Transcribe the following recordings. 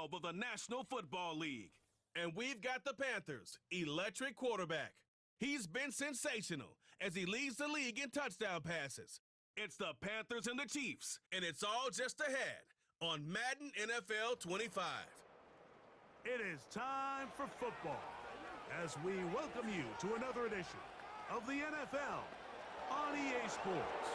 12 of the National Football League. And we've got the Panthers' electric quarterback. He's been sensational as he leads the league in touchdown passes. It's the Panthers and the Chiefs, and it's all just ahead on Madden NFL 25. It is time for football as we welcome you to another edition of the NFL on EA Sports.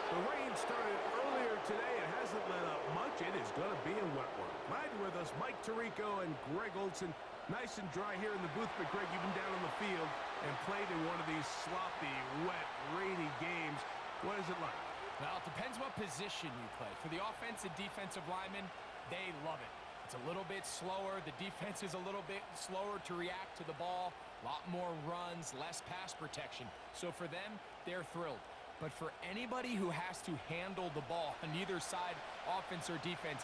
The rain started earlier today. It hasn't let up much. It is going to be a wet one. Riding with us, Mike Tirico and Greg Olson. Nice and dry here in the booth, but Greg, you've been down on the field and played in one of these sloppy, wet, rainy games. What is it like? Well, it depends what position you play. For the offensive defensive linemen, they love it. It's a little bit slower. The defense is a little bit slower to react to the ball. A lot more runs, less pass protection. So for them, they're thrilled. But for anybody who has to handle the ball on either side, offense or defense,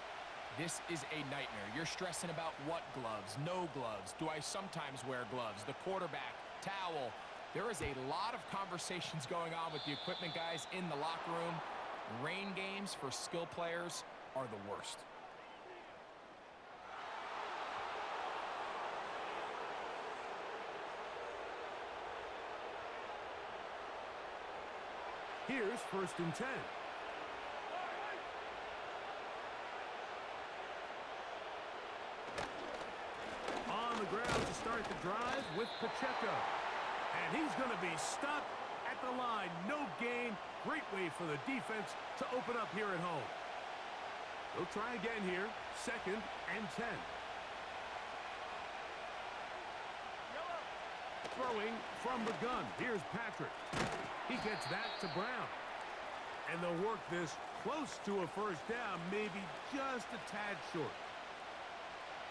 this is a nightmare. You're stressing about what gloves, no gloves. Do I sometimes wear gloves? The quarterback, towel. There is a lot of conversations going on with the equipment guys in the locker room. Rain games for skill players are the worst. Here's 1st and 10. On the ground to start the drive with Pacheco. And he's going to be stopped at the line. No gain. Great way for the defense to open up here at home. They'll try again here. 2nd and 10. Throwing from the gun. Here's Patrick. He gets that to Brown. And they'll work this close to a first down, maybe just a tad short.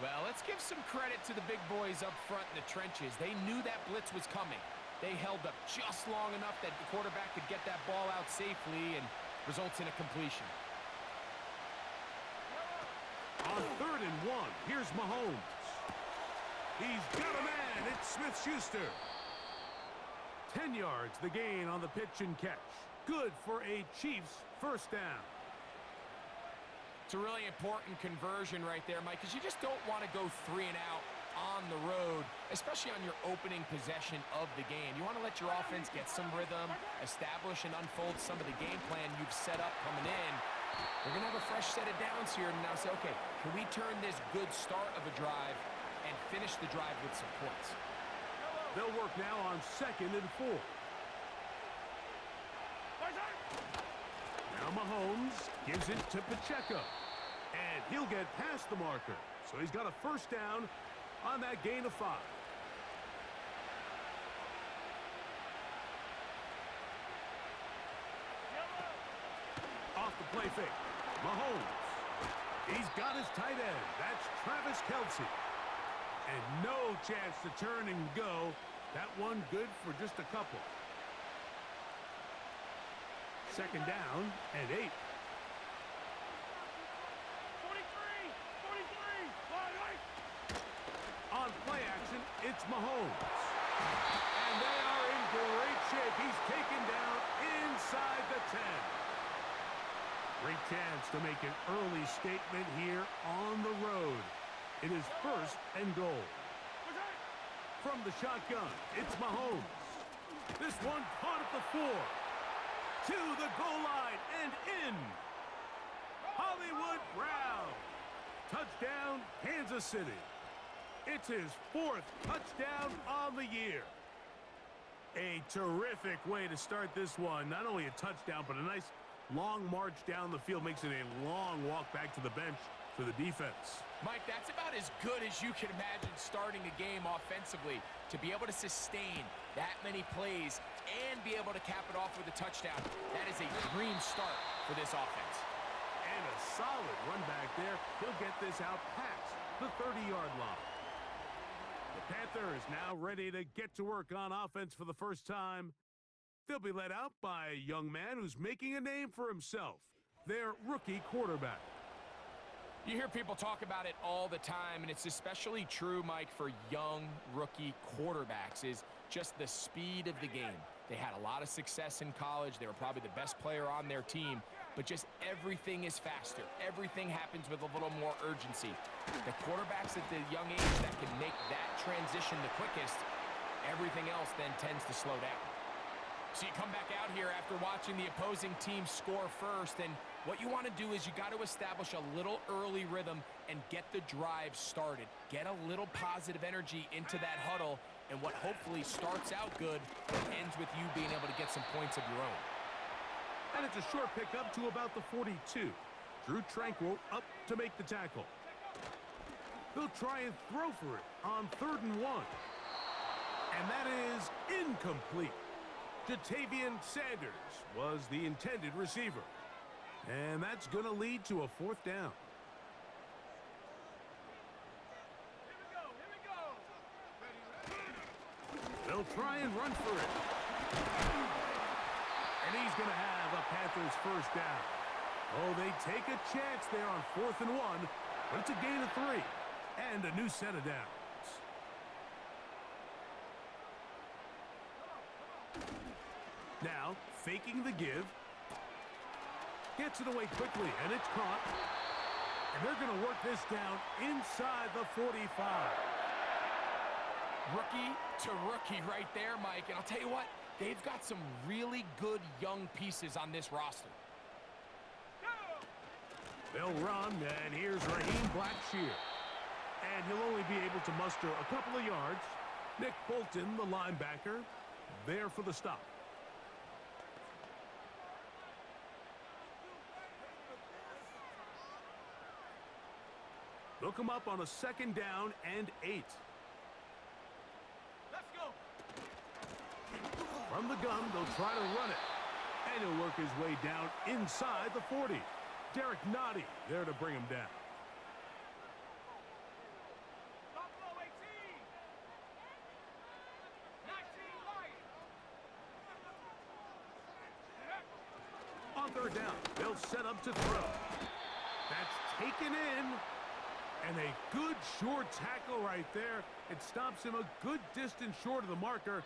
Well, let's give some credit to the big boys up front in the trenches. They knew that blitz was coming. They held up just long enough that the quarterback could get that ball out safely and results in a completion. On 3rd and 1, here's Mahomes. He's got a man. It's Smith-Schuster. 10 yards, the gain on the pitch and catch. Good for a Chiefs first down. It's a really important conversion right there, Mike, because you just don't want to go 3 and out on the road, especially on your opening possession of the game. You want to let your offense get some rhythm, establish and unfold some of the game plan you've set up coming in. They're going to have a fresh set of downs here and now say, okay, can we turn this good start of a drive and finish the drive with some points? They'll work now on 2nd and 4. Now Mahomes gives it to Pacheco. And he'll get past the marker. So he's got a first down on that gain of 5. Off the play fake. Mahomes. He's got his tight end. That's Travis Kelce. And no chance to turn and go. That one good for just a couple. 2nd down and 8. 43! On play action, it's Mahomes. And they are in great shape. He's taken down inside the 10. Great chance to make an early statement here on the road. It is 1st and goal. From the shotgun, it's Mahomes. This one caught at the 4. To the goal line and in. Hollywood Brown. Touchdown, Kansas City. It's his 4th touchdown on the year. A terrific way to start this one. Not only a touchdown, but a nice long march down the field. Makes it a long walk back to the bench for the defense. Mike, that's about as good as you can imagine starting a game offensively. To be able to sustain that many plays and be able to cap it off with a touchdown, that is a dream start for this offense. And a solid run back there. He'll get this out past the 30-yard line. The Panthers now ready to get to work on offense for the first time. They'll be led out by a young man who's making a name for himself, their rookie quarterback. You hear people talk about it all the time, and it's especially true, Mike, for young rookie quarterbacks, is just the speed of the game. They had a lot of success in college. They were probably the best player on their team. but just everything is faster. Everything happens with a little more urgency. The quarterbacks at the young age that can make that transition the quickest, everything else then tends to slow down. So you come back out here after watching the opposing team score first, and what you want to do is you got to establish a little early rhythm and get the drive started. Get a little positive energy into that huddle, and what hopefully starts out good ends with you being able to get some points of your own. And it's a short pickup to about the 42. Drew Tranquill up to make the tackle. He'll try and throw for it on 3rd and 1. And that is incomplete. Jatavian Sanders was the intended receiver. And that's going to lead to a 4th down. They'll try and run for it. And he's going to have a Panthers 1st down. Oh, they take a chance there on 4th and 1, but it's a gain of 3 and a new set of downs. Now, faking the give. Gets it away quickly, and it's caught. And they're going to work this down inside the 45. Rookie to rookie right there, Mike. And I'll tell you what, they've got some really good young pieces on this roster. They'll run, and here's Raheem Blackshear. And he'll only be able to muster a couple of yards. Nick Bolton, the linebacker, there for the stop. They'll come up on a 2nd down and 8. Let's go. From the gun, they'll try to run it. And he'll work his way down inside the 40. Derek Nottie there to bring him down. On 3rd down, they'll set up to throw. That's taken in. And a good short tackle right there. It stops him a good distance short of the marker.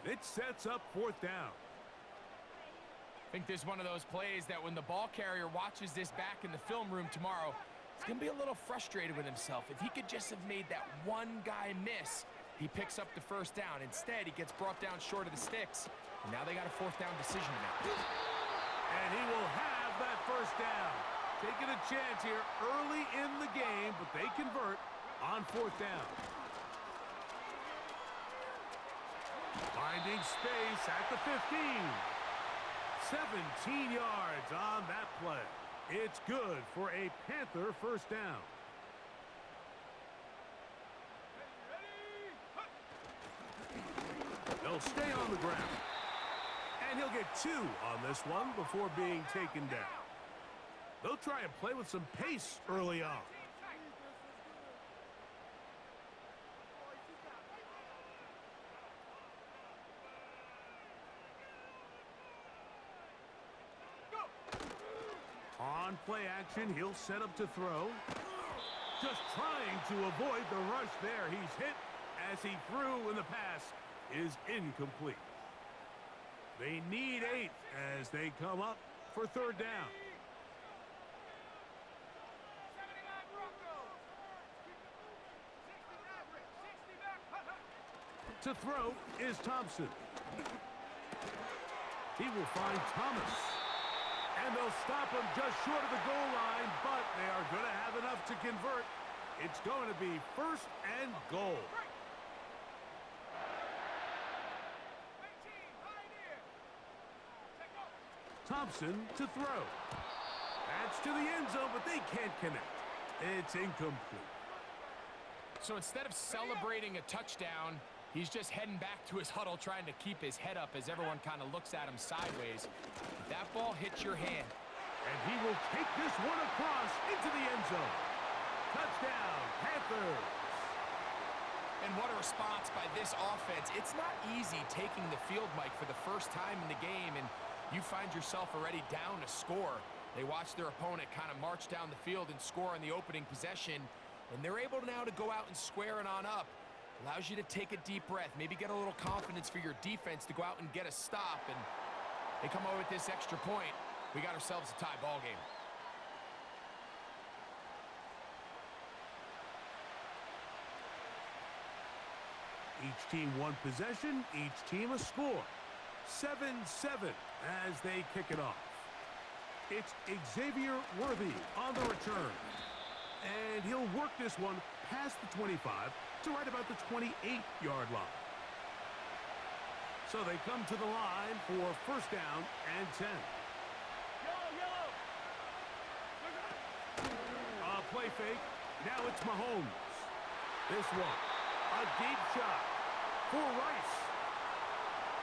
It sets up 4th down. I think this is one of those plays that when the ball carrier watches this back in the film room tomorrow, he's going to be a little frustrated with himself. If he could just have made that one guy miss, he picks up the 1st down. Instead, he gets brought down short of the sticks. And now they got a 4th down decision to make. And he will have that 1st down. Taking a chance here early in the game, but they convert on 4th down. Finding space at the 15. 17 yards on that play. It's good for a Panther 1st down. They'll stay on the ground. And he'll get 2 on this one before being taken down. They'll try and play with some pace early on. On play action, he'll set up to throw. Just trying to avoid the rush there. He's hit as he threw, and the pass is incomplete. They need 8 as they come up for 3rd down. To throw is Thompson. He will find Thomas. And they'll stop him just short of the goal line, but they are going to have enough to convert. It's going to be 1st and goal. Thompson to throw. That's to the end zone, but they can't connect. It's incomplete. So instead of celebrating a touchdown, he's just heading back to his huddle trying to keep his head up as everyone kind of looks at him sideways. If that ball hits your hand. And he will take this one across into the end zone. Touchdown, Panthers. And what a response by this offense. It's not easy taking the field, Mike, for the first time in the game, and you find yourself already down a score. They watch their opponent kind of march down the field and score on the opening possession, and they're able now to go out and square it on up. Allows you to take a deep breath, maybe get a little confidence for your defense to go out and get a stop, and they come away with this extra point. We got ourselves a tie ball game. Each team one possession, each team a score. 7-7 as they kick it off. It's Xavier Worthy on the return. And he'll work this one past the 25 to right about the 28-yard line. So they come to the line for first down and 10. A play fake. Now it's Mahomes. This one, a deep shot for Rice.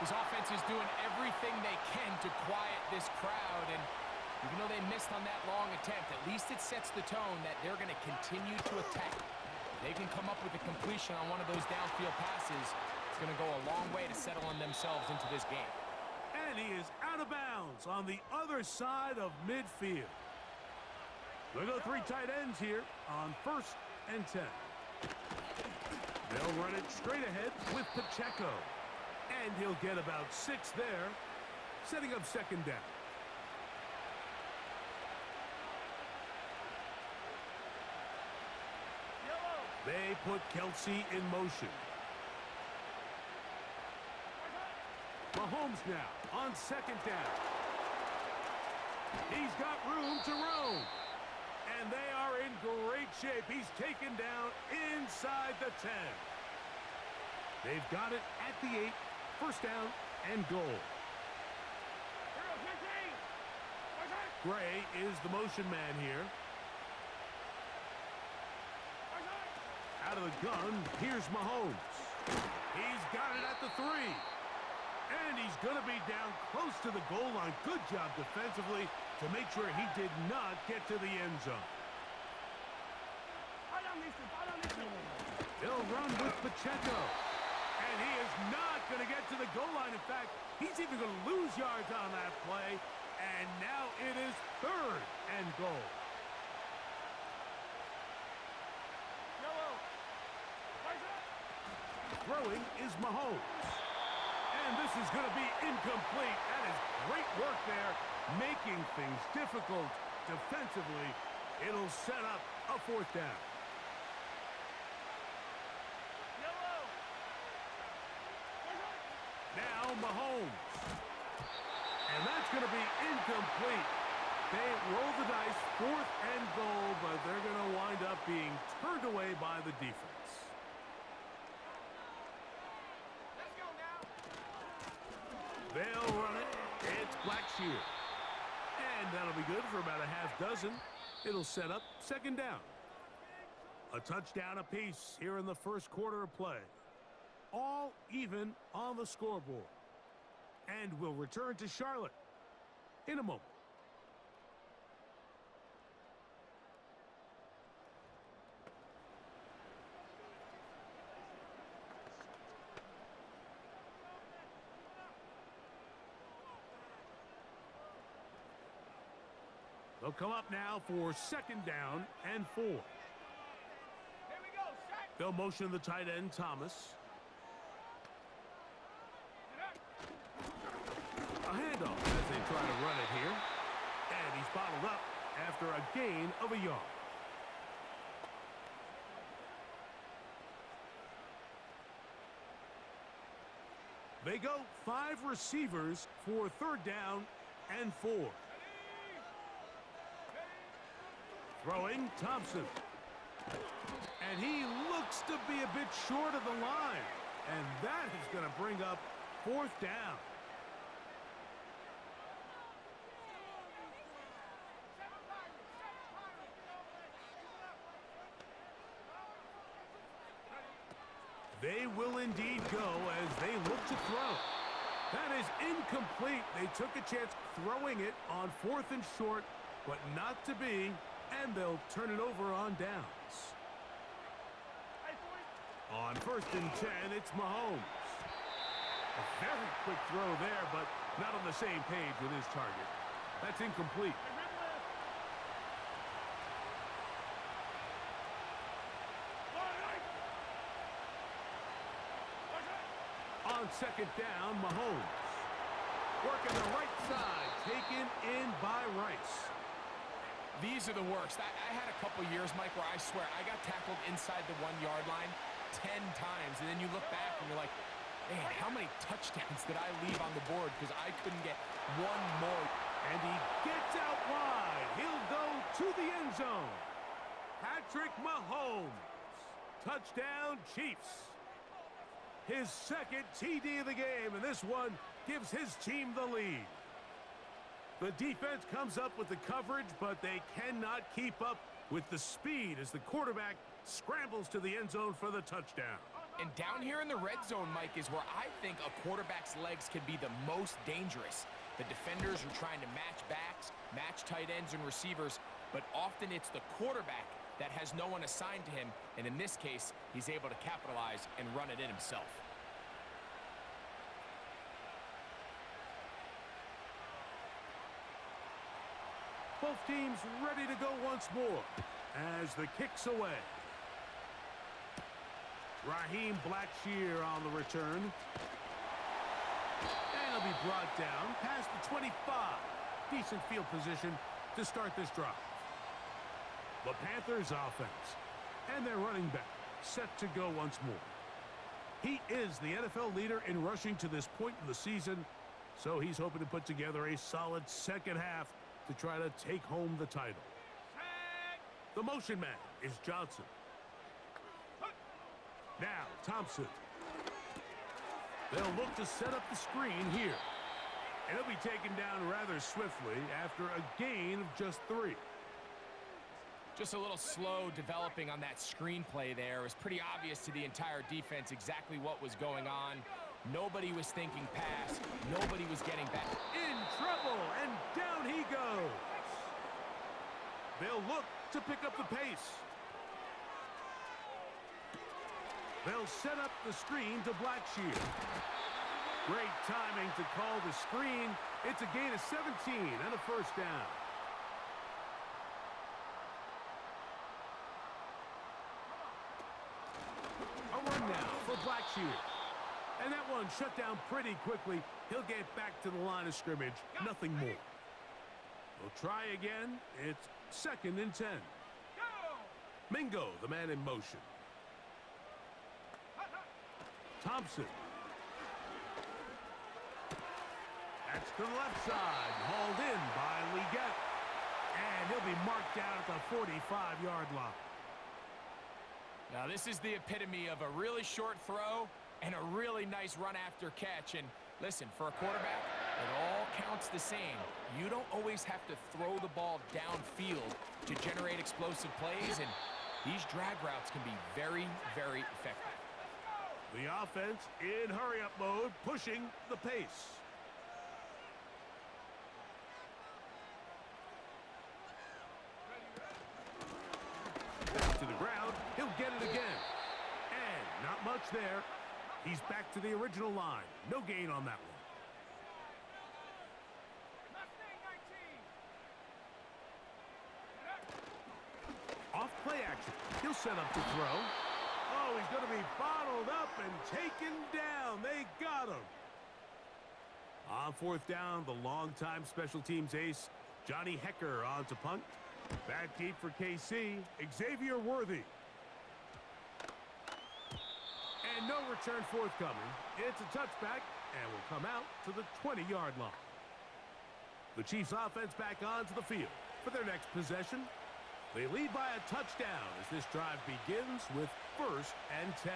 This offense is doing everything they can to quiet this crowd, and even though they missed on that long attempt, at least it sets the tone that they're going to continue to attack. They can come up with a completion on one of those downfield passes. It's going to go a long way to settle on themselves into this game. And he is out of bounds on the other side of midfield. We'll go three tight ends here on first and 10. They'll run it straight ahead with Pacheco. And he'll get about 6 there, setting up second down. They put Kelsey in motion. Mahomes now on second down. He's got room to roam. And they are in great shape. He's taken down inside the 10. They've got it at the 8. First down and goal. Gray is the motion man here. Out of the gun, here's Mahomes. He's got it at the 3. And he's going to be down close to the goal line. Good job defensively to make sure he did not get to the end zone. They'll run with Pacheco. And he is not going to get to the goal line. In fact, he's even going to lose yards on that play. And now it is third and goal. Throwing is Mahomes. And this is going to be incomplete. That is great work there, making things difficult defensively. It'll set up a fourth down. Now Mahomes. And that's going to be incomplete. They roll the dice, fourth and goal, but they're going to wind up being turned away by the defense. Let's go now. They'll run it. It's Blackshear. And that'll be good for about a half dozen. It'll set up second down. A touchdown apiece here in the first quarter of play. All even on the scoreboard. And we'll return to Charlotte in a moment. They'll come up now for second down and 4. Here we go, set. They'll motion the tight end, Thomas. A handoff as they try to run it here. And he's bottled up after a gain of a yard. They go 5 receivers for third down and 4. Throwing Thompson. And he looks to be a bit short of the line. And that is going to bring up fourth down. They will indeed go as they look to throw. That is incomplete. They took a chance throwing it on fourth and short, but not to be, and they'll turn it over on downs. On first and 10, it's Mahomes. A very quick throw there, but not on the same page with his target. That's incomplete. On second down, Mahomes. Working the right side, taken in by Rice. These are the worst. I had a couple years, Mike, where I swear I got tackled inside the 1-yard line 10 times, and then you look back and you're like, man, how many touchdowns did I leave on the board because I couldn't get one more? And he gets out wide. He'll go to the end zone. Patrick Mahomes. Touchdown, Chiefs. His second TD of the game, and this one gives his team the lead. The defense comes up with the coverage, but they cannot keep up with the speed as the quarterback scrambles to the end zone for the touchdown. And down here in the red zone, Mike, is where I think a quarterback's legs can be the most dangerous. The defenders are trying to match backs, match tight ends and receivers, but often it's the quarterback that has no one assigned to him, and in this case, he's able to capitalize and run it in himself. Both teams ready to go once more as the kick's away. Raheem Blackshear on the return. And he'll be brought down past the 25. Decent field position to start this drive. The Panthers offense and their running back set to go once more. He is the NFL leader in rushing to this point in the season, so he's hoping to put together a solid second half to try to take home the title. The motion man is Johnson. Now Thompson. They'll look to set up the screen here. And he'll be taken down rather swiftly after a gain of just 3. Just a little slow developing on that screenplay there. It was pretty obvious to the entire defense exactly what was going on. Nobody was thinking pass. Nobody was getting back. In trouble, and down he goes. They'll look to pick up the pace. They'll set up the screen to Blackshear. Great timing to call the screen. It's a gain of 17 and a first down. A run now for Blackshear. And that one shut down pretty quickly. He'll get back to the line of scrimmage. Nothing more. We'll try again. It's 2nd and 10. Mingo, the man in motion. Thompson. That's to the left side. Hauled in by Leggett. And he'll be marked down at the 45-yard line. Now, this is the epitome of a really short throw and a really nice run after catch. And listen, for a quarterback, it all counts the same. You don't always have to throw the ball downfield to generate explosive plays, and these drag routes can be very, very effective. The offense in hurry-up mode, pushing the pace. Back to the ground. He'll get it again. And not much there. He's back to the original line. No gain on that one. Off play action. He'll set up to throw. Oh, he's going to be bottled up and taken down. They got him. On 4th down, the longtime special teams ace, Johnny Hecker on to punt. Back deep for KC, Xavier Worthy. And no return forthcoming. It's a touchback and will come out to the 20-yard line. The Chiefs offense back onto the field for their next possession. They lead by a touchdown as this drive begins with 1st and 10.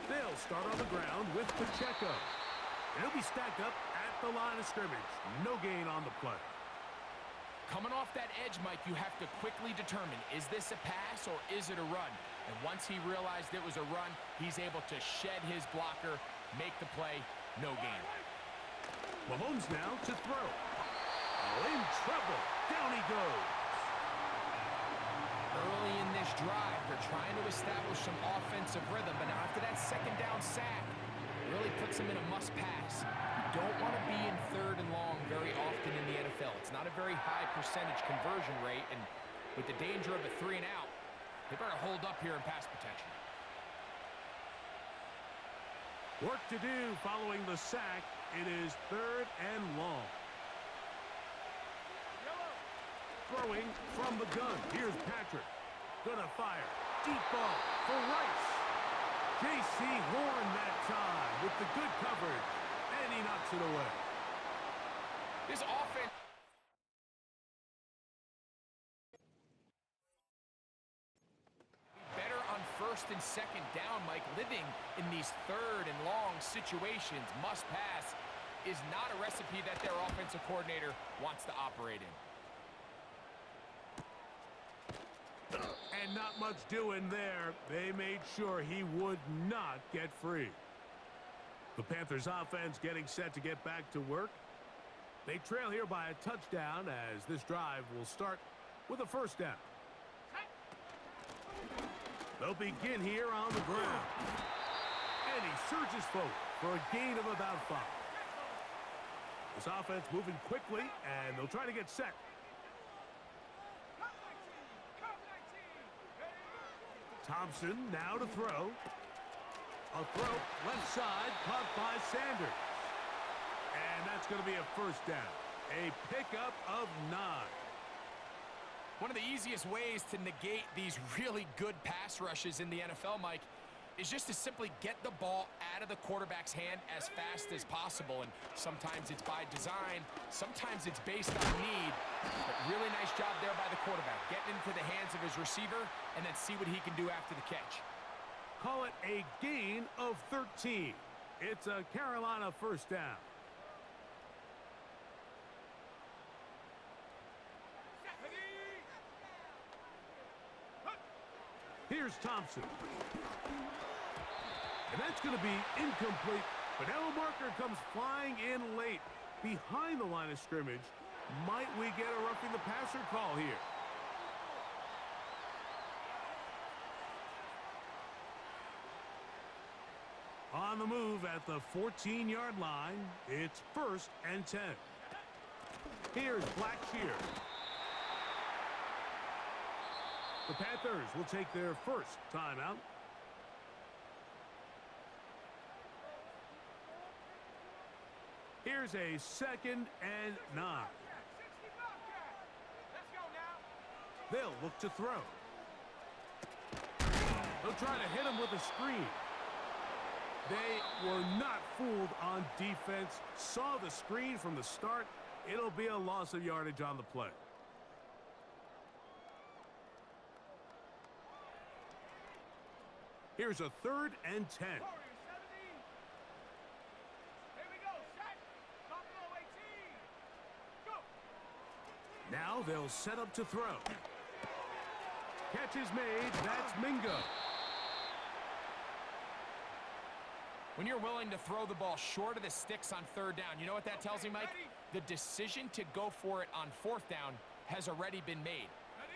They'll start on the ground with Pacheco. He'll be stacked up at the line of scrimmage. No gain on the play. Coming off that edge, Mike, you have to quickly determine, is this a pass or is it a run? And once he realized it was a run, he's able to shed his blocker, make the play, no gain. Mahomes now to throw. Oh, in trouble. Down he goes. Early in this drive, they're trying to establish some offensive rhythm, but now after that 2nd down sack, really puts him in a must-pass. You don't want to be in 3rd and long very often in the NFL. It's not a very high percentage conversion rate, and with the danger of a 3 and out, they better hold up here in pass protection. Work to do following the sack. It is 3rd and long. Throwing from the gun. Here's Patrick. Gonna fire. Deep ball for Rice. J.C. Horn that time with the good coverage. And he knocks it away. This offense... better on 1st and 2nd down, Mike. Living in these 3rd and long situations, must pass, is not a recipe that their offensive coordinator wants to operate in. And not much doing there. They made sure he would not get free. The Panthers offense getting set to get back to work. They trail here by a touchdown as this drive will start with a 1st down. They'll begin here on the ground. And he surges forward for a gain of about 5. This offense moving quickly, and they'll try to get set. Thompson now to throw. A throw left side caught by Sanders. And that's going to be a 1st down. A pickup of 9. One of the easiest ways to negate these really good pass rushes in the NFL, Mike, is just to simply get the ball out of the quarterback's hand as fast as possible. And sometimes it's by design, sometimes it's based on need. But really nice job there by the quarterback, getting into the hands of his receiver and then see what he can do after the catch. Call it a gain of 13. It's a Carolina 1st down. Here's Thompson. And that's going to be incomplete. But now a marker comes flying in late behind the line of scrimmage. Might we get a roughing the passer call here? On the move at the 14-yard line. It's 1st and 10. Here's Blackshear. The Panthers will take their 1st timeout. Here's a 2nd and 9. They'll look to throw. They'll try to hit him with a screen. They were not fooled on defense. Saw the screen from the start. It'll be a loss of yardage on the play. Here's a 3rd and 10. Now they'll set up to throw. Catch is made. That's Mingo. When you're willing to throw the ball short of the sticks on 3rd down, you know what that tells me, Mike? The decision to go for it on 4th down has already been made.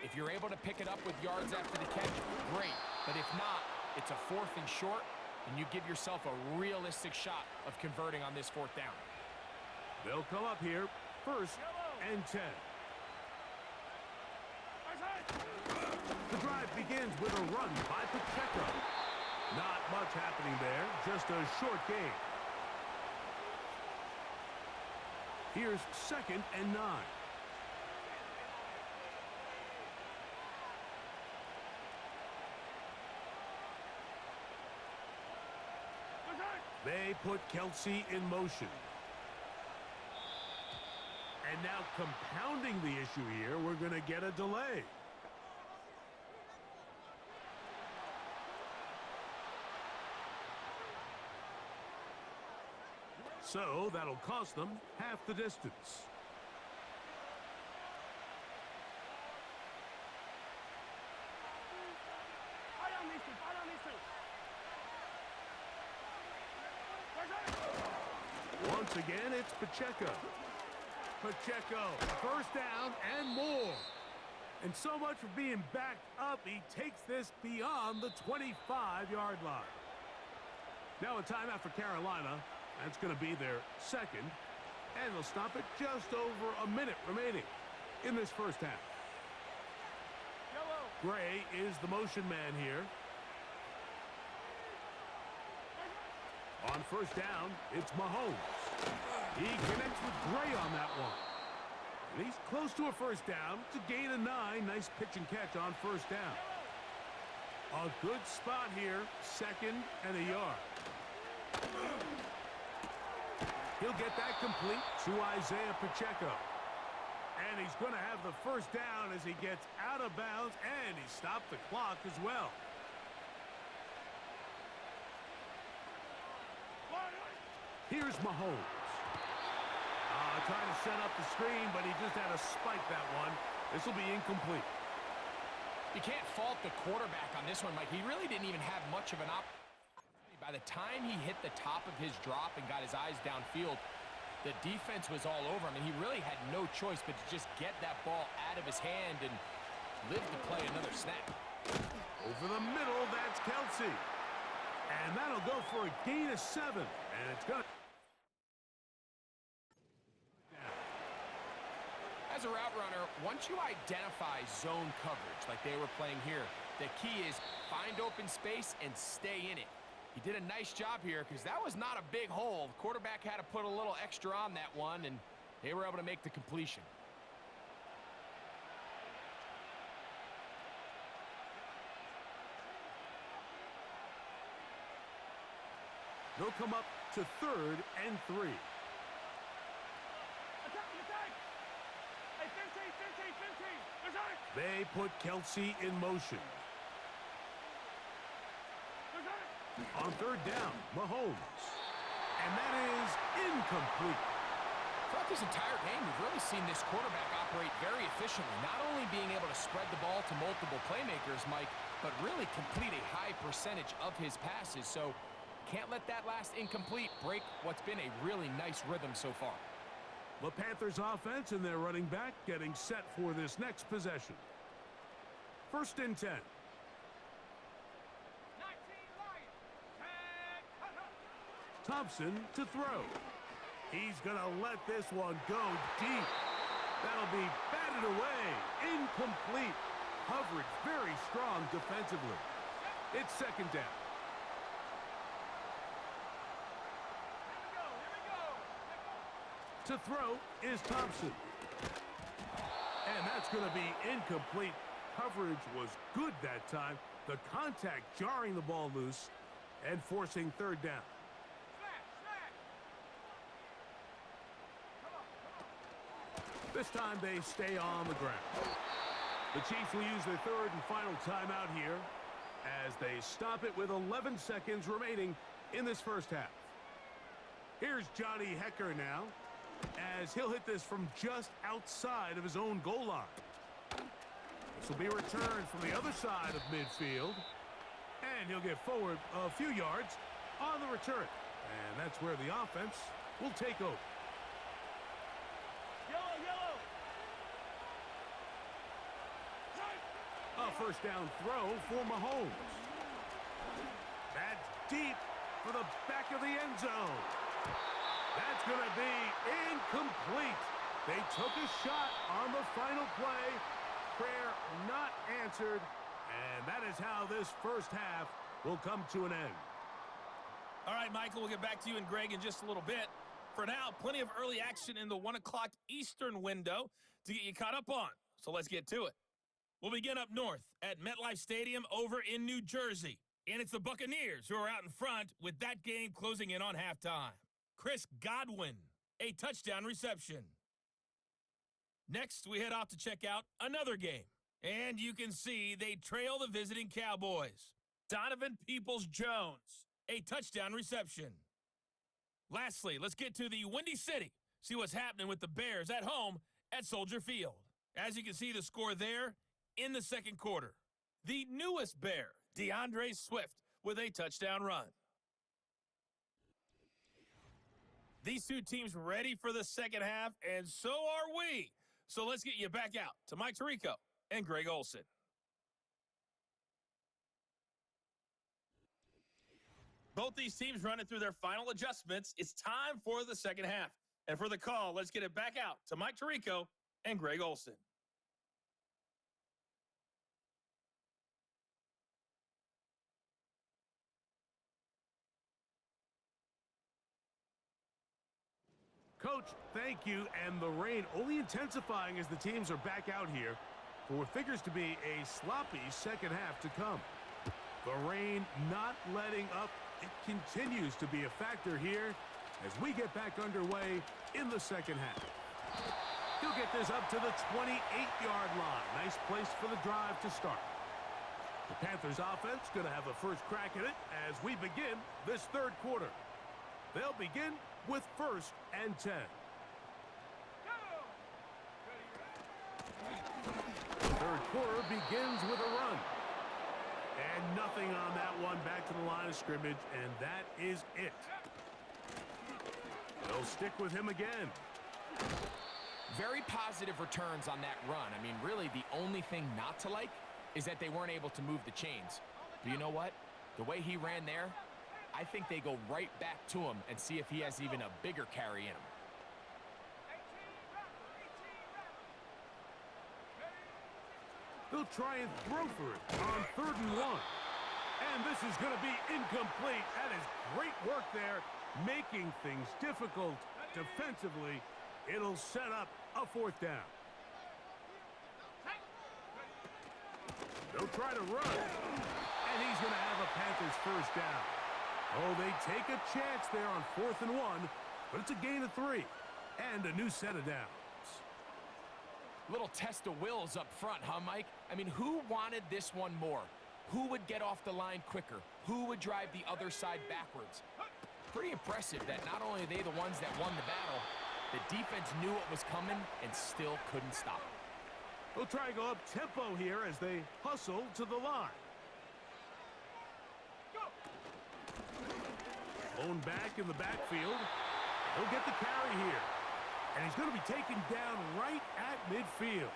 If you're able to pick it up with yards after the catch, great. But if not, it's a 4th and short, and you give yourself a realistic shot of converting on this 4th down. They'll come up here, 1st and 10. The drive begins with a run by Pacheco. Not much happening there, just a short gain. Here's 2nd and 9. They put Kelsey in motion. And now compounding the issue here, we're going to get a delay. So that'll cost them half the distance. Once again, it's Pacheco. Pacheco, 1st down and more. And so much for being backed up, he takes this beyond the 25-yard line. Now a timeout for Carolina. That's going to be their 2nd. And they'll stop it just over a minute remaining in this 1st half. Gray is the motion man here. On first down, it's Mahomes. He connects with Gray on that one. And he's close to a first down. It's a gain of 9. Nice pitch and catch on first down. A good spot here. 2nd and a yard. He'll get that complete to Isaiah Pacheco. And he's going to have the first down as he gets out of bounds, and he stopped the clock as well. Here's Mahomes. Trying to set up the screen, but he just had to spike that one. This will be incomplete. You can't fault the quarterback on this one, Mike. He really didn't even have much of an opportunity. By the time he hit the top of his drop and got his eyes downfield, the defense was all over him, and he really had no choice but to just get that ball out of his hand and live to play another snap. Over the middle, that's Kelsey. And that'll go for a gain of 7. And it's going to... As a route runner, once you identify zone coverage like they were playing here, the key is find open space and stay in it. He did a nice job here because that was not a big hole. The quarterback had to put a little extra on that one, and they were able to make the completion. They'll come up to 3rd and 3. They put Kelsey in motion. On 3rd down, Mahomes. And that is incomplete. Throughout this entire game, we've really seen this quarterback operate very efficiently, not only being able to spread the ball to multiple playmakers, Mike, but really complete a high percentage of his passes. So can't let that last incomplete break what's been a really nice rhythm so far. The Panthers offense and their running back getting set for this next possession. 1st and 10. Thompson to throw. He's going to let this one go deep. That'll be batted away. Incomplete. Coverage very strong defensively. It's 2nd down. To throw is Thompson. And that's going to be incomplete. Coverage was good that time. The contact jarring the ball loose and forcing 3rd down. This time they stay on the ground. The Chiefs will use their 3rd and final timeout here as they stop it with 11 seconds remaining in this first half. Here's Johnny Hecker now, as he'll hit this from just outside of his own goal line. This will be returned from the other side of midfield, and he'll get forward a few yards on the return. And that's where the offense will take over. A first down throw for Mahomes. That's deep for the back of the end zone. That's going to be incomplete. They took a shot on the final play. Prayer not answered. And that is how this first half will come to an end. All right, Michael, we'll get back to you and Greg in just a little bit. For now, plenty of early action in the 1 o'clock Eastern window to get you caught up on. So let's get to it. We'll begin up north at MetLife Stadium over in New Jersey. And it's the Buccaneers who are out in front with that game closing in on halftime. Chris Godwin, a touchdown reception. Next, we head off to check out another game. And you can see they trail the visiting Cowboys. Donovan Peoples-Jones, a touchdown reception. Lastly, let's get to the Windy City. See what's happening with the Bears at home at Soldier Field. As you can see the score there in the second quarter. The newest Bear, DeAndre Swift, with a touchdown run. These two teams ready for the second half, and so are we. So let's get you back out to Mike Tirico and Greg Olson. Both these teams running through their final adjustments. It's time for the second half. And for the call, let's get it back out to Mike Tirico and Greg Olson. Coach, thank you. And the rain only intensifying as the teams are back out here for what figures to be a sloppy second half to come. The rain not letting up. It continues to be a factor here as we get back underway in the second half. He'll get this up to the 28-yard line. Nice place for the drive to start. The Panthers offense going to have a first crack at it as we begin this third quarter. They'll begin with 1st and 10. Third quarter begins with a run. And nothing on that one. Back to the line of scrimmage, and that is it. They'll stick with him again. Very positive returns on that run. I mean, really, the only thing not to like is that they weren't able to move the chains. But you know what? The way he ran there, I think they go right back to him and see if he has even a bigger carry in him. They'll try and throw for it on 3rd and 1. And this is going to be incomplete. That is great work there, making things difficult defensively. It'll set up a 4th down. They'll try to run. And he's going to have a Panthers first down. Oh, they take a chance there on 4th and 1, but it's a gain of 3 and a new set of downs. Little test of wills up front, huh, Mike? I mean, who wanted this one more? Who would get off the line quicker? Who would drive the other side backwards? Pretty impressive that not only are they the ones that won the battle, the defense knew what was coming and still couldn't stop it. They'll try and go up tempo here as they hustle to the line. Lone back in the backfield. He'll get the carry here. And he's going to be taken down right at midfield.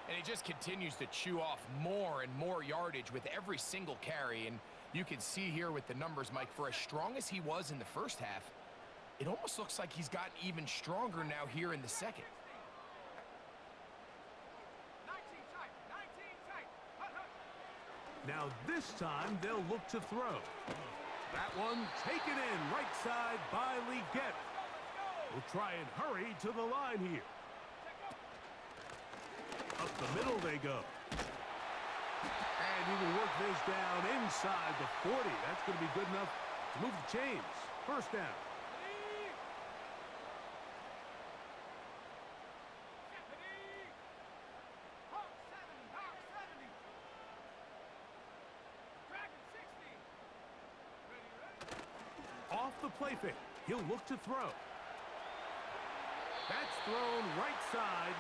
And he just continues to chew off more and more yardage with every single carry. And you can see here with the numbers, Mike, for as strong as he was in the first half, it almost looks like he's gotten even stronger now here in the second. Now this time they'll look to throw. That one taken in right side by Leggett. We'll try and hurry to the line here. Up the middle they go. And he will work this down inside the 40. That's going to be good enough to move the chains. First down. Off the play fake. He'll look to throw. That's thrown right side,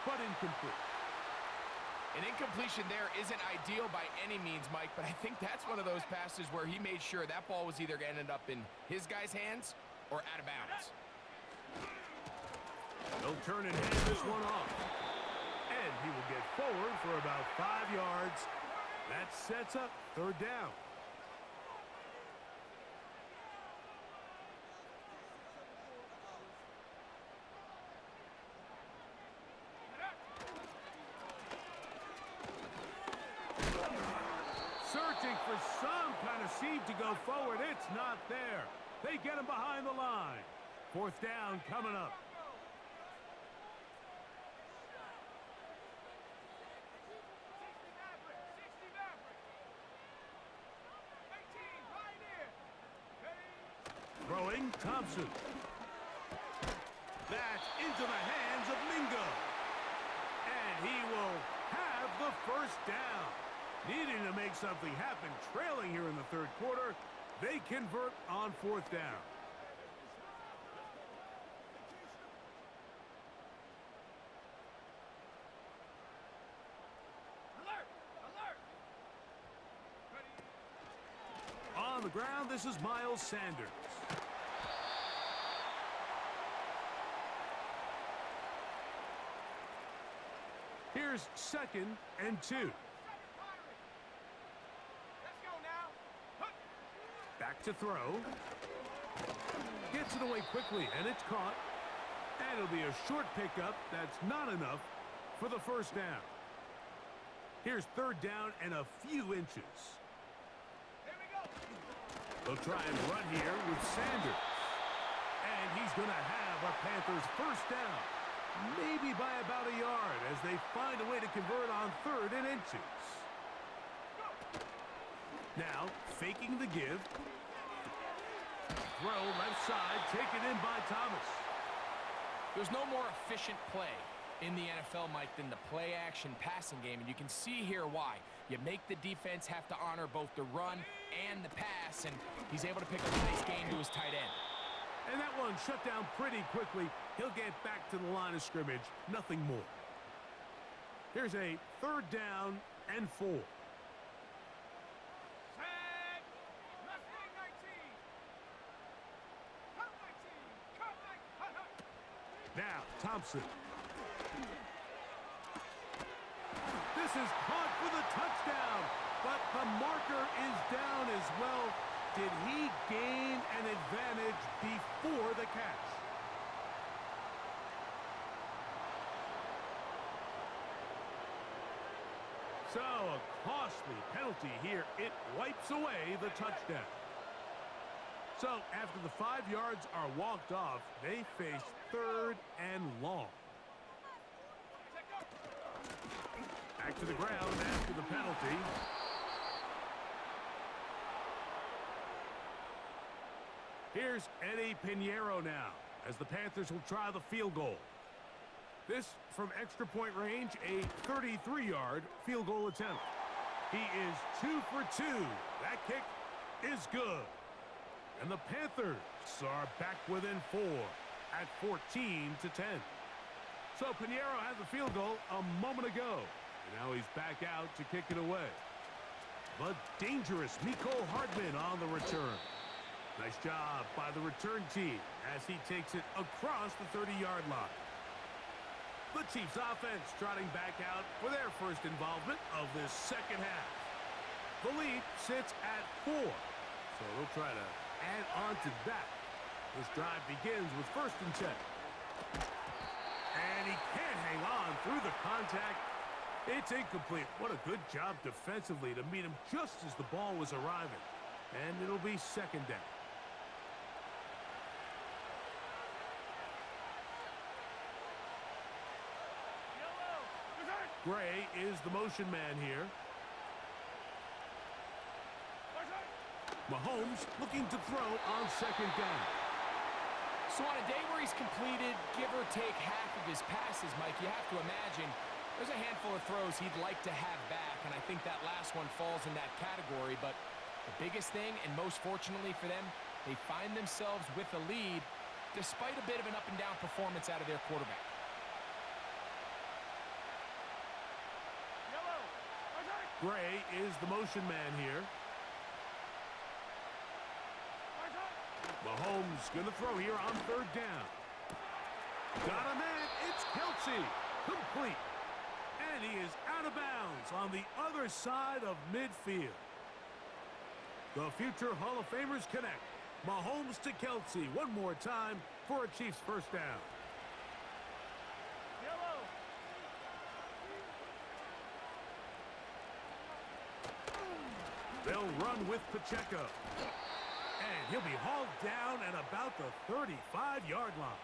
but incomplete. An incompletion there isn't ideal by any means, Mike, but I think that's one of those passes where he made sure that ball was either going to end up in his guy's hands or out of bounds. They'll turn and hand this one off. And he will get forward for about 5 yards. That sets up 3rd down. Searching for some kind of seed to go forward. It's not there. They get him behind the line. 4th down coming up. Throwing Thompson. That's into the hands of Mingo. And he will have the first down. Needing to make something happen, trailing here in the 3rd quarter. They convert on 4th down. Alert! Alert! On the ground, this is Miles Sanders. Here's 2nd and 2. Back to throw. Gets it away quickly, and it's caught. And it'll be a short pickup. That's not enough for the first down. Here's 3rd down and a few inches. They'll try and run here with Sanders. And he's going to have a Panthers first down. Maybe by about a yard as they find a way to convert on 3rd and inches. Now, faking the give. Throw left side, taken in by Thomas. There's no more efficient play in the NFL, Mike, than the play-action passing game, and you can see here why. You make the defense have to honor both the run and the pass, and he's able to pick up a nice gain to his tight end. And that one shut down pretty quickly. He'll get back to the line of scrimmage, nothing more. Here's a 3rd down and 4. Now, Thompson. This is caught for the touchdown, but the marker is down as well. Did he gain an advantage before the catch? So, a costly penalty here. It wipes away the touchdown. So, after the 5 yards are walked off, they face 3rd and long. Back to the ground after the penalty. Here's Eddie Pinheiro now, as the Panthers will try the field goal. This, from extra point range, a 33-yard field goal attempt. He is 2 for 2. That kick is good. And the Panthers are back within 4 at 14-10. So Pinheiro had the field goal a moment ago. And now he's back out to kick it away. The dangerous Mecole Hardman on the return. Nice job by the return team as he takes it across the 30-yard line. The Chiefs offense trotting back out for their first involvement of this second half. The lead sits at 4, so they'll try to add on to that. This drive begins with 1st and 10. And he can't hang on through the contact. It's incomplete. What a good job defensively to meet him just as the ball was arriving. And it'll be 2nd down. Gray is the motion man here. Mahomes looking to throw on 2nd down. So on a day where he's completed, give or take half of his passes, Mike, you have to imagine there's a handful of throws he'd like to have back, and I think that last one falls in that category. But the biggest thing, and most fortunately for them, they find themselves with a lead despite a bit of an up-and-down performance out of their quarterback. Gray is the motion man here. Mahomes going to throw here on 3rd down. Got a man. It's Kelsey. Complete. And he is out of bounds on the other side of midfield. The future Hall of Famers connect. Mahomes to Kelsey one more time for a Chiefs first down. They'll run with Pacheco. And he'll be hauled down at about the 35-yard line.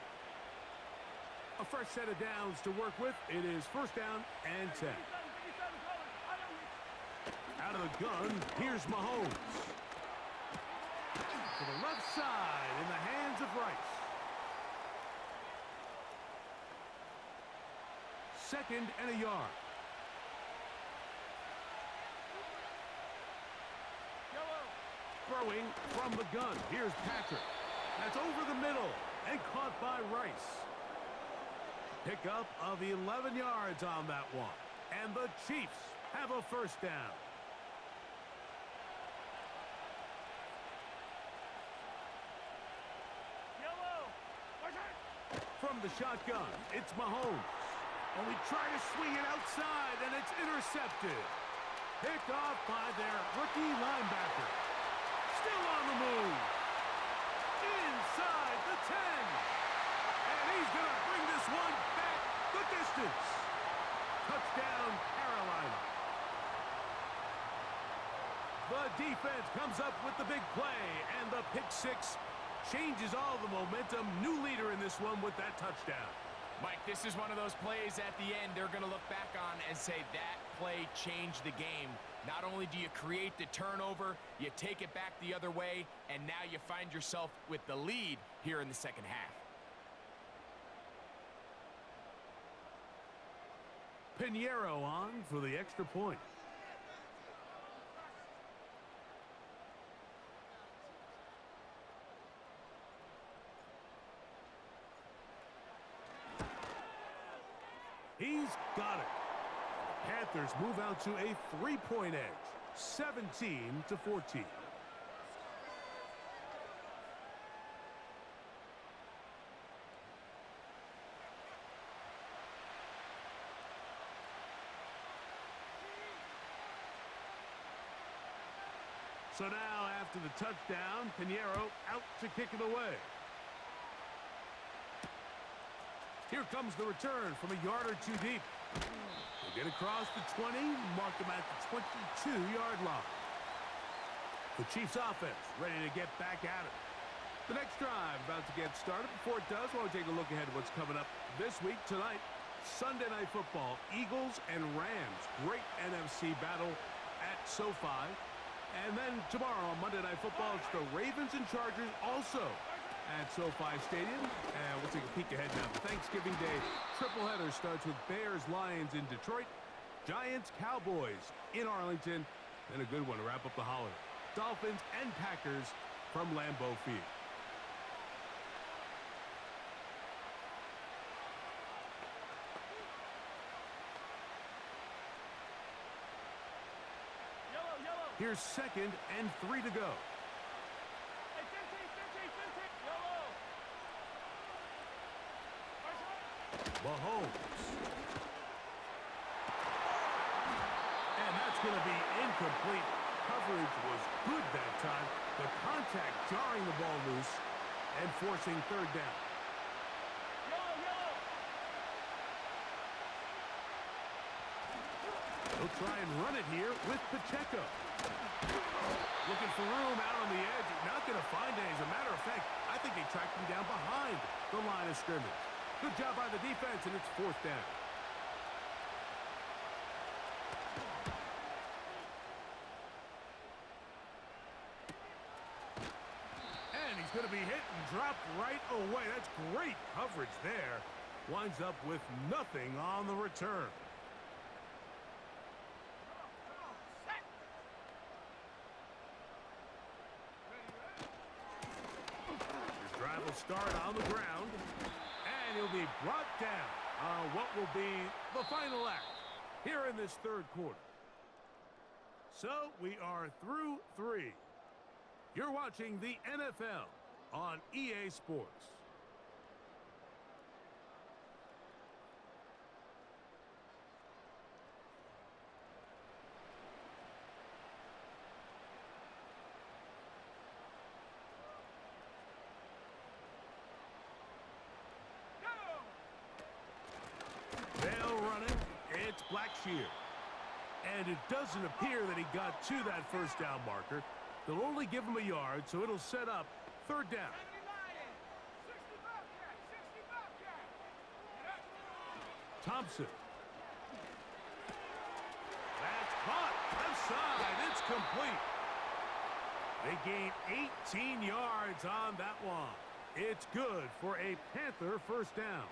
A fresh set of downs to work with. It is 1st down and 10. Out of the gun, here's Mahomes. To the left side in the hands of Rice. 2nd and a yard. Throwing from the gun. Here's Patrick. That's over the middle and caught by Rice. Pickup of 11 yards on that one. And the Chiefs have a first down. From the shotgun, it's Mahomes. And we try to swing it outside, and it's intercepted. Picked off by their rookie linebacker. Still on the move. Inside the 10. And he's going to bring this one back the distance. Touchdown, Carolina. The defense comes up with the big play, and the pick six changes all the momentum. New leader in this one with that touchdown. Mike, this is one of those plays at the end they're going to look back on and say that play changed the game. Not only do you create the turnover, you take it back the other way, and now you find yourself with the lead here in the second half. Pinheiro on for the extra point. He's got it. The Panthers move out to a 3-point edge, 17-14. So now, after the touchdown, Pinheiro out to kick it away. Here comes the return from a yard or two deep. They get across the 20, mark them at the 22-yard line. The Chiefs offense ready to get back at it. The next drive about to get started. Before it does, I want to take a look ahead at what's coming up this week. Tonight, Sunday Night Football, Eagles and Rams. Great NFC battle at SoFi. And then tomorrow on Monday Night Football, it's the Ravens and Chargers also at SoFi Stadium. And we'll take a peek ahead now. The Thanksgiving Day triple header starts with Bears-Lions in Detroit, Giants-Cowboys in Arlington, and a good one to wrap up the holiday. Dolphins and Packers from Lambeau Field. Here's 2nd and 3 to go. Mahomes. And that's going to be incomplete. Coverage was good that time. The contact jarring the ball loose and forcing 3rd down. They'll try and run it here with Pacheco. Looking for room out on the edge. Not going to find it. As a matter of fact, I think they tracked him down behind the line of scrimmage. Good job by the defense, and it's 4th down. And he's going to be hit and dropped right away. That's great coverage there. Winds up with nothing on the return. Start on the ground, and he'll be brought down on what will be the final act here in this 3rd quarter. So we are through 3. You're watching the NFL on EA Sports. Blackshear. And it doesn't appear that he got to that 1st down marker. They'll only give him a yard, so it'll set up 3rd down. Thompson. That's caught. Left side. It's complete. They gain 18 yards on that one. It's good for a Panther 1st down.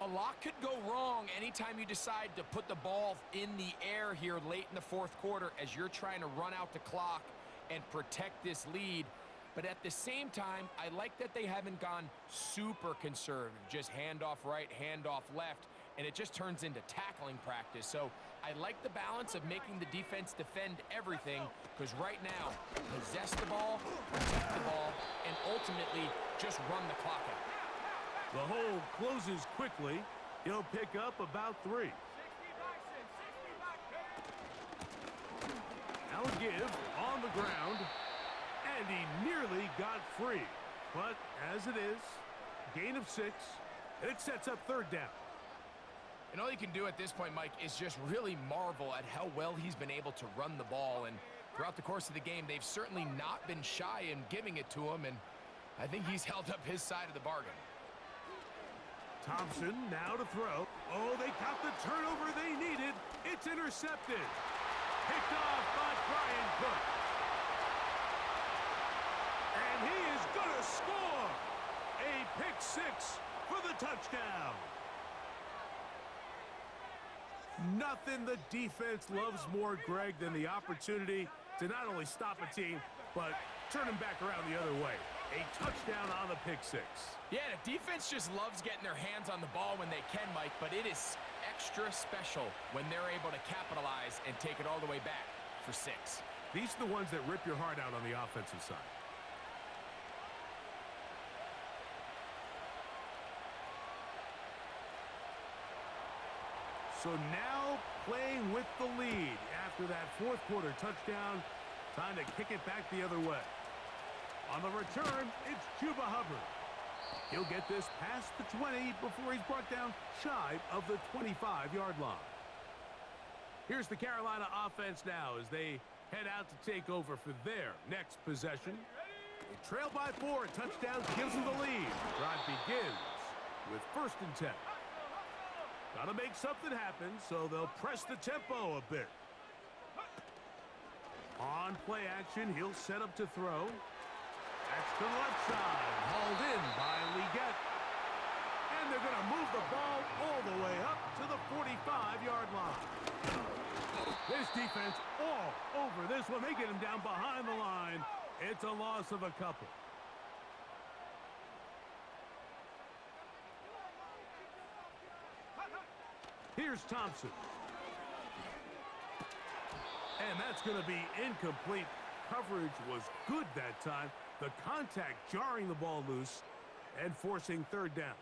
A lot could go wrong anytime you decide to put the ball in the air here late in the 4th quarter as you're trying to run out the clock and protect this lead. But at the same time, I like that they haven't gone super conservative, just handoff right, handoff left, and it just turns into tackling practice. So I like the balance of making the defense defend everything, because right now, possess the ball, protect the ball, and ultimately just run the clock out. The hole closes quickly. He'll pick up about 3. Now a give on the ground, and he nearly got free. But as it is, gain of 6, and it sets up 3rd down. And all you can do at this point, Mike, is just really marvel at how well he's been able to run the ball. And throughout the course of the game, they've certainly not been shy in giving it to him. And I think he's held up his side of the bargain. Thompson now to throw. Oh, they got the turnover they needed. It's intercepted. Picked off by Brian Cook. And he is going to score. A pick six for the touchdown. Nothing the defense loves more, Greg, than the opportunity to not only stop a team, but turn them back around the other way. A touchdown on the pick six. Yeah, the defense just loves getting their hands on the ball when they can, Mike, but it is extra special when they're able to capitalize and take it all the way back for six. These are the ones that rip your heart out on the offensive side. So now playing with the lead after that fourth quarter touchdown. Time to kick it back the other way. On the return, it's Chuba Hubbard. He'll get this past the 20 before he's brought down shy of the 25-yard line. Here's the Carolina offense now as they head out to take over for their next possession. They trail by 4. A touchdown gives them the lead. Drive begins with 1st and 10. Got to make something happen, so they'll press the tempo a bit. On play action, he'll set up to throw. That's to the left side, hauled in by Leggett. And they're going to move the ball all the way up to the 45-yard line. This defense all over this one. They get him down behind the line. It's a loss of a couple. Here's Thompson. And that's going to be incomplete. Coverage was good that time. The contact jarring the ball loose and forcing 3rd down.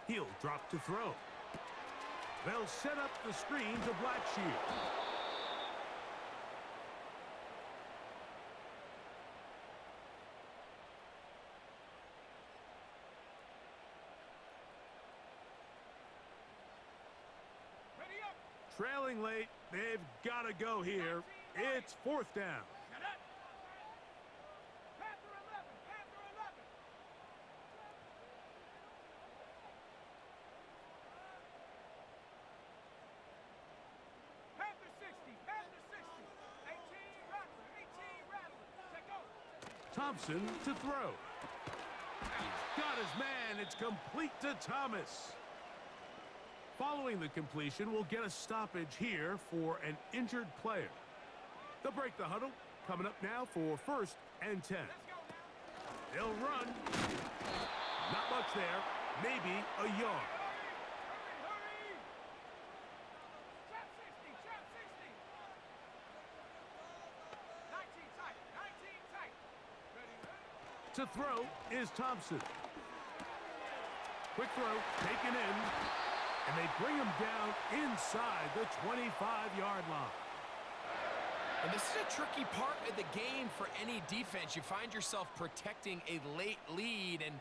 He'll drop to throw. They'll set up the screen to Blackshear. Trailing late, they've got to go here. It's 4th down. Thompson to throw. He's got his man. It's complete to Thomas. Following the completion, we'll get a stoppage here for an injured player. They'll break the huddle. Coming up now for 1st and 10. They'll run. Not much there. Maybe a yard. To throw is Thompson. Quick throw, taken in. And they bring him down inside the 25-yard line. And this is a tricky part of the game for any defense. You find yourself protecting a late lead, and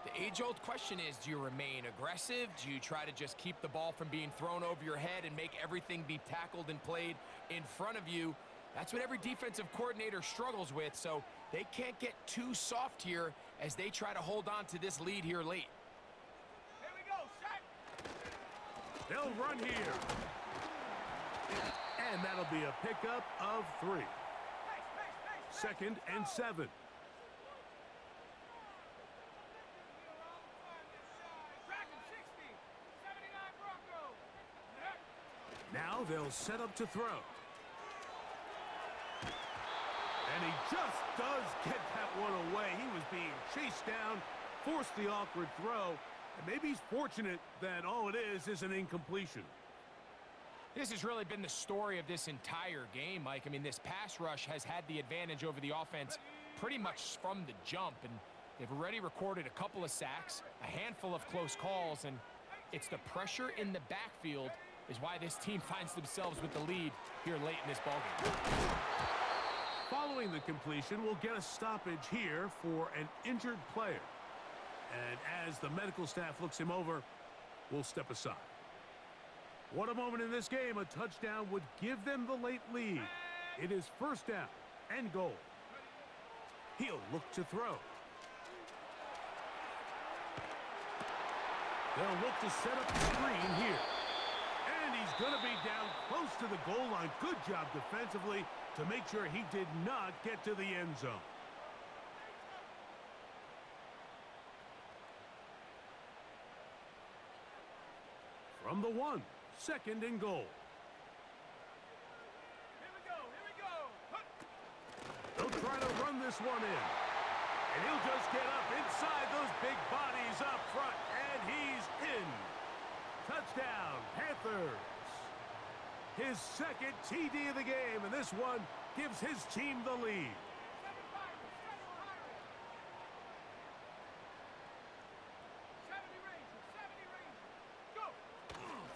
the age-old question is, do you remain aggressive? Do you try to just keep the ball from being thrown over your head and make everything be tackled and played in front of you? That's what every defensive coordinator struggles with, so they can't get too soft here as they try to hold on to this lead here late. They'll run here. And that'll be a pickup of 3. 2nd and 7. Now they'll set up to throw. And he just does get that one away. He was being chased down, forced the awkward throw. And maybe he's fortunate that all it is an incompletion. This has really been the story of this entire game, Mike. I mean, this pass rush has had the advantage over the offense pretty much from the jump, and they've already recorded a couple of sacks, a handful of close calls, and it's the pressure in the backfield is why this team finds themselves with the lead here late in this ballgame. Following the completion, we'll get a stoppage here for an injured player. And as the medical staff looks him over, we'll step aside. What a moment in this game. A touchdown would give them the late lead. It is first down and goal. He'll look to throw. They'll look to set up the screen here. And he's going to be down close to the goal line. Good job defensively to make sure he did not get to the end zone. From the 1, second and goal. Here we go. They'll try to run this one in. And he'll just get up inside those big bodies up front. And he's in. Touchdown, Panthers. His second TD of the game, and this one gives his team the lead.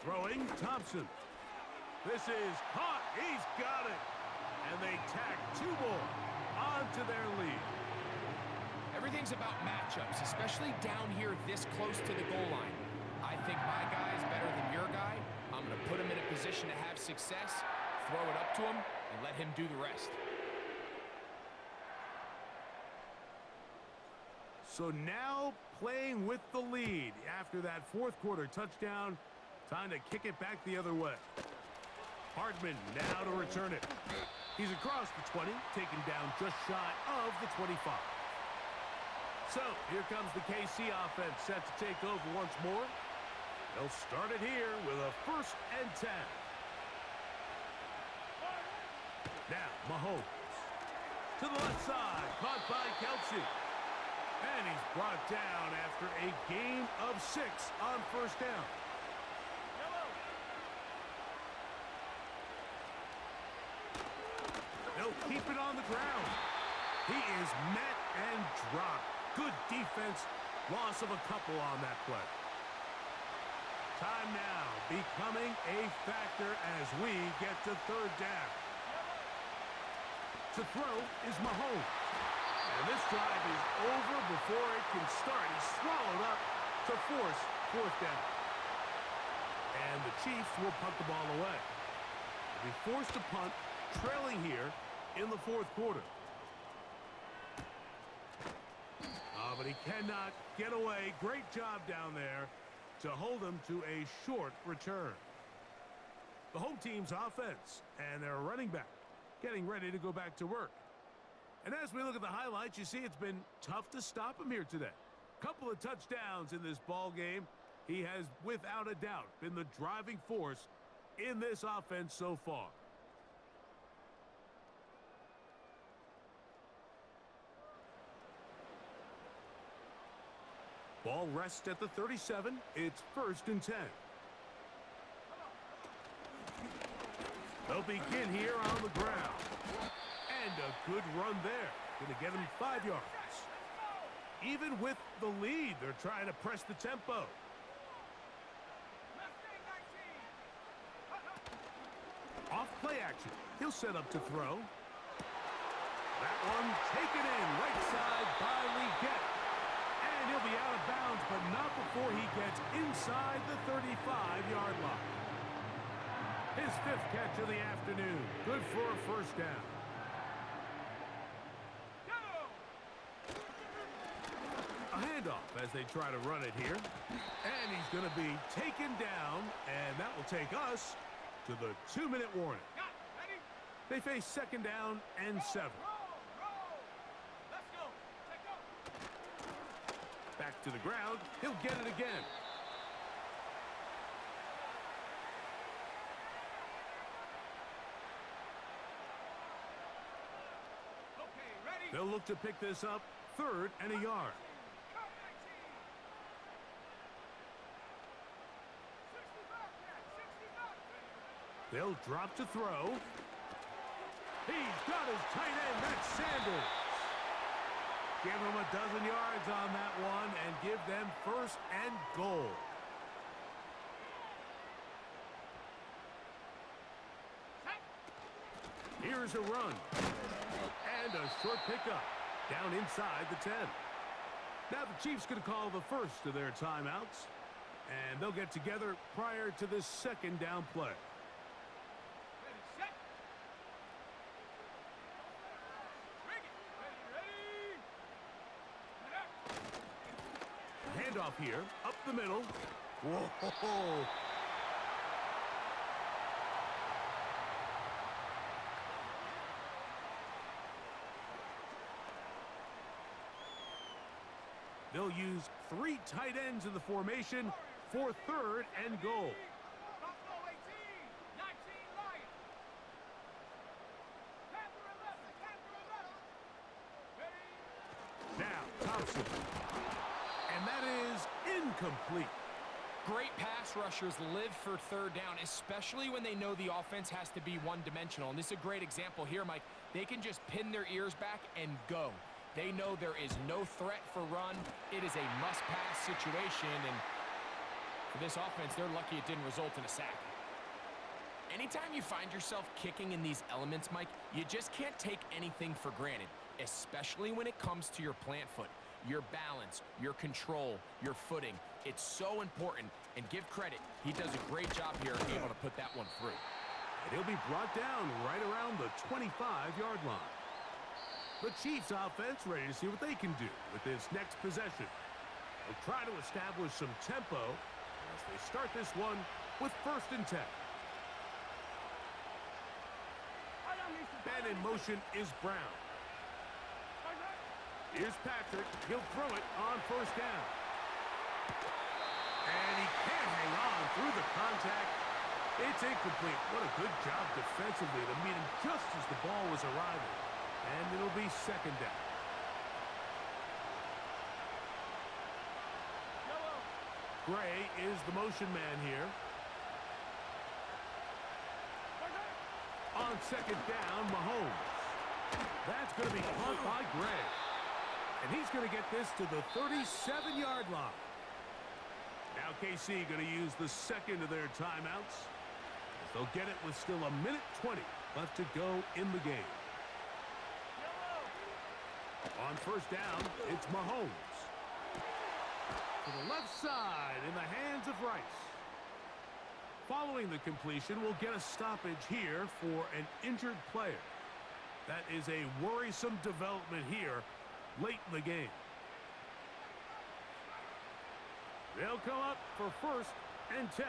Throwing, Thompson. This is caught. He's got it. And they tack 2 more onto their lead. Everything's about matchups, especially down here this close to the goal line. I think my guy is better than your guy. I'm going to put him in a position to have success, throw it up to him, and let him do the rest. So now playing with the lead after that fourth quarter touchdown. Time to kick it back the other way. Hardman now to return it. He's across the 20, taken down just shy of the 25. So here comes the KC offense set to take over once more. They'll start it here with a 1st and 10. Now Mahomes to the left side, caught by Kelsey. And he's brought down after a gain of 6 on first down. They'll keep it on the ground. He is met and dropped. Good defense. Loss of a couple on that play. Time now becoming a factor as we get to third down. To throw is Mahomes. And this drive is over before it can start. He's swallowed up to force fourth down. And the Chiefs will punt the ball away. They'll be forced to punt, trailing here in the fourth quarter. But he cannot get away. Great job down there to hold him to a short return. The home team's offense and their running back getting ready to go back to work. And as we look at the highlights, you see it's been tough to stop him here today. Couple of touchdowns in this ball game. He has, without a doubt, been the driving force in this offense so far. Ball rests at the 37. It's 1st and 10. They'll begin here on the ground. And a good run there. Going to get him 5 yards. Even with the lead, they're trying to press the tempo. Off play action. He'll set up to throw. That one taken in right side by Leggett. And he'll be out of bounds, but not before he gets inside the 35-yard line. His 5th catch of the afternoon. Good for a first down. A handoff as they try to run it here. And he's going to be taken down, and that will take us to the 2-minute warning. They face 2nd down and 7. Back to the ground. He'll get it again. They'll look to pick this up 3rd and a yard. They'll drop to throw. He's got his tight end. That's Sanders. Give him a dozen yards on that one and give them 1st and goal. Here's a run. And a short pickup down inside the 10. Now the Chiefs going to call the first of their timeouts. And they'll get together prior to this second down play. Handoff here, up the middle. Whoa! They'll use 3 tight ends in the formation for 3rd and goal. Now, Thompson. And that is incomplete. Great pass rushers live for 3rd down, especially when they know the offense has to be one-dimensional. And this is a great example here, Mike. They can just pin their ears back and go. They know there is no threat for run. It is a must-pass situation, and for this offense, they're lucky it didn't result in a sack. Anytime you find yourself kicking in these elements, Mike, you just can't take anything for granted, especially when it comes to your plant foot. Your balance, your control, your footing. It's so important, and give credit. He does a great job here able to put that one through. And he'll be brought down right around the 25-yard line. The Chiefs offense ready to see what they can do with this next possession. They'll try to establish some tempo as they start this one with 1st and 10. Man in motion is Brown. Here's Patrick. He'll throw it on 1st down. And he can't hang on through the contact. It's incomplete. What a good job defensively to meet him just as the ball was arriving. And it'll be 2nd down. Gray is the motion man here. On 2nd down, Mahomes. That's going to be caught by Gray. And he's going to get this to the 37-yard line. Now KC going to use the 2nd of their timeouts. They'll get it with still 1:20 left to go in the game. On 1st down, it's Mahomes. To the left side in the hands of Rice. Following the completion, we'll get a stoppage here for an injured player. That is a worrisome development here late in the game. They'll come up for 1st and 10.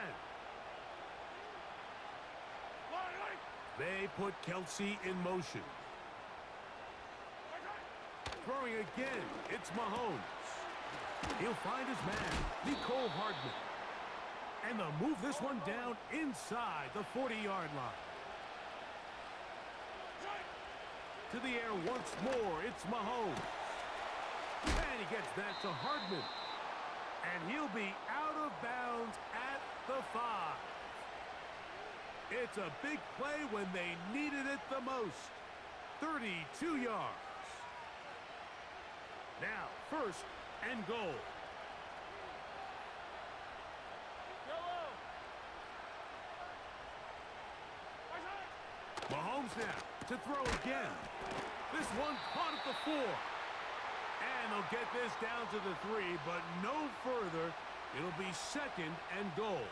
They put Kelsey in motion. Throwing again, it's Mahomes. He'll find his man, Nicole Hardman. And they'll move this one down inside the 40-yard line. To the air once more, it's Mahomes. And he gets that to Hardman. And he'll be out of bounds at the 5. It's a big play when they needed it the most. 32 yards. Now, 1st and goal. Mahomes now to throw again. This one caught at the 4. And they'll get this down to the 3, but no further. It'll be 2nd and goal.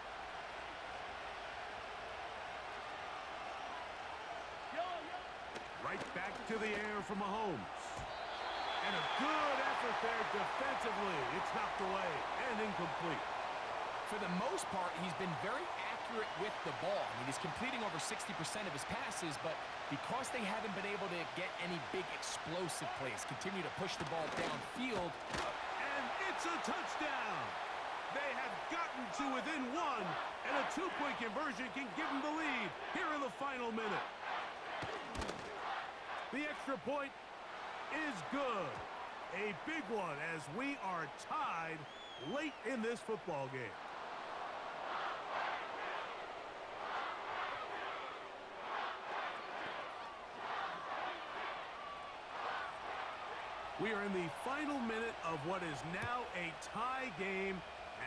Right back to the air for Mahomes. And a good effort there defensively. It's knocked away and incomplete. For the most part, he's been very accurate with the ball. I mean, he's completing over 60% of his passes, but because they haven't been able to get any big explosive plays, continue to push the ball downfield. And it's a touchdown. They have gotten to within 1, and a 2-point conversion can give them the lead here in the final minute. The extra point is good. A big one as we are tied late in this football game. We are in the final minute of what is now a tie game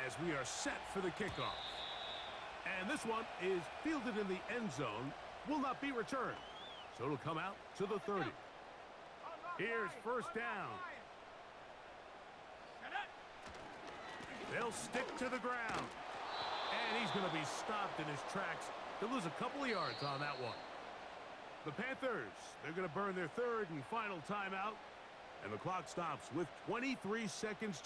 as we are set for the kickoff. And this one is fielded in the end zone, will not be returned. So it'll come out to the 30. Here's 1st down. They'll stick to the ground. And he's going to be stopped in his tracks. He'll lose a couple of yards on that one. The Panthers, they're going to burn their third and final timeout. And the clock stops with 23 seconds